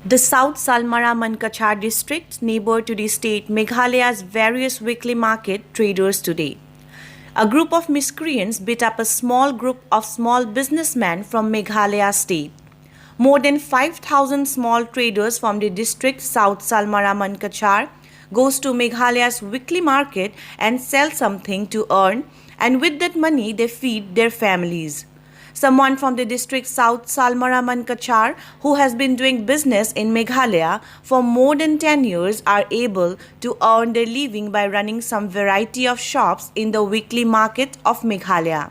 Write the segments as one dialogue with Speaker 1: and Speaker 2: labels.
Speaker 1: The South Salmara Mankachar district, neighbor to the state Meghalaya's various weekly market traders today. A group of miscreants beat up a small group of small businessmen from Meghalaya state. More than 5,000 small traders from the district South Salmara Mankachar goes to Meghalaya's weekly market and sell something to earn, and with that money they feed their families. Someone from the district South Salmara Mankachar who has been doing business in Meghalaya for more than 10 years are able to earn their living by running some variety of shops in the weekly market of Meghalaya.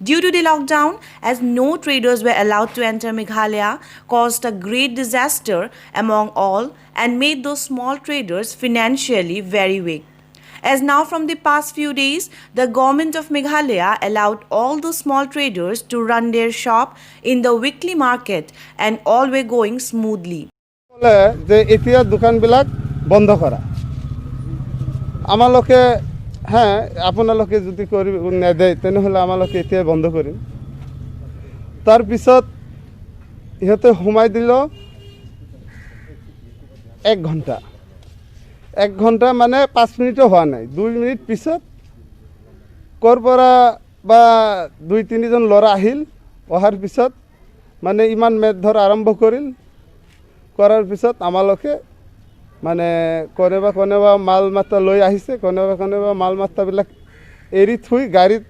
Speaker 1: Due to the lockdown, as no traders were allowed to enter Meghalaya, caused a great disaster among all and made those small traders financially very weak. As now from the past few days, the government of Meghalaya allowed all the small traders to run their shop in the weekly market and all were going smoothly.
Speaker 2: যে এতিয়া দোকানবিলাক বন্ধ কৰা আমালোকে হ্যাঁ আপোনালোকে যদি কৰি নেদেয় তেনেহ'লে আমালোকে এতিয়া বন্ধ কৰিম তাৰপিছত ইহঁতে সোমাই দিল 1 ঘণ্টা 1 ঘণ্টা মানে 5 মিনিটও হোৱা নাই 2 মিনিট পিছত ক'ৰ পৰা বা 2-3 জন ল'ৰা আহিল অহাৰ পিছত মানে ইমান মেধৰ আৰম্ভ কৰিল কৰাৰ পিছত আমালোকে মানে কোনেবা মাল মাত্ৰা লৈ আহিছে কোনেবা মাল মাত্ৰাবিলাক এৰি থৈ গাড়ীত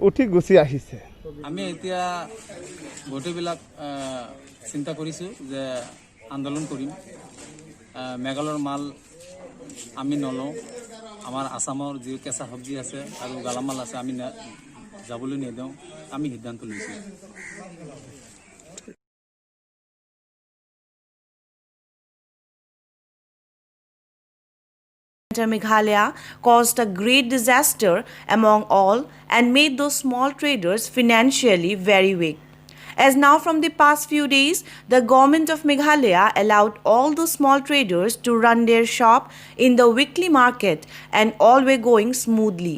Speaker 2: উঠি গুচি আহিছে
Speaker 3: আমি এতিয়া গোটেইবিলাক চিন্তা কৰিছোঁ যে আন্দোলন কৰিম মেঘালয়ৰ মাল আমি নলওঁ আমাৰ আসামৰ যি কেঁচা সবজি আছে আৰু গালামাল আছে আমি যাবলৈ নিদিওঁ আমি সিদ্ধান্ত লৈছোঁ
Speaker 1: Meghalaya caused a great disaster among all and made those small traders financially very weak. As now from the past few days, the government of Meghalaya allowed all the small traders to run their shop in the weekly market and all were going smoothly.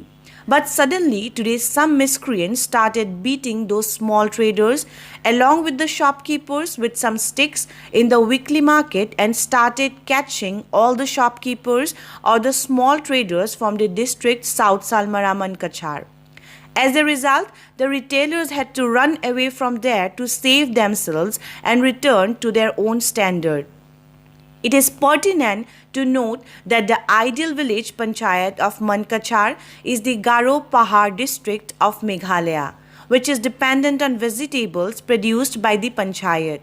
Speaker 1: But suddenly, today some miscreants started beating those small traders along with the shopkeepers with some sticks in the weekly market and started catching all the shopkeepers or the small traders from the district South Salmara Mankachar. As a result, the retailers had to run away from there to save themselves and return to their own standard. It is pertinent to note that the ideal village panchayat of Mankachar is the Garo Pahar district of Meghalaya, which is dependent on vegetables produced by the panchayat.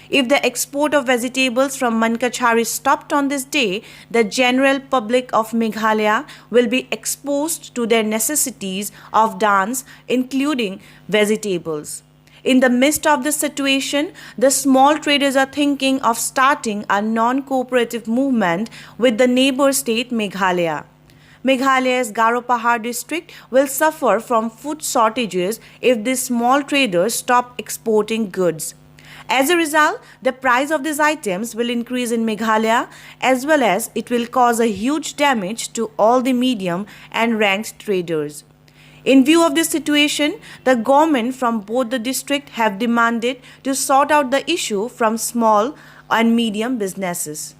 Speaker 1: If the export of vegetables from Mankachar is stopped on this day, the general public of Meghalaya will be exposed to their necessities of dance, including vegetables. In the midst of this situation, the small traders are thinking of starting a non-cooperative movement with the neighbor state Meghalaya. Meghalaya's Garo Pahar district will suffer from food shortages if these small traders stop exporting goods. As a result, the price of these items will increase in Meghalaya as well as it will cause a huge damage to all the medium and ranked traders. In view of this situation, the government from both the district have demanded to sort out the issue from small and medium businesses.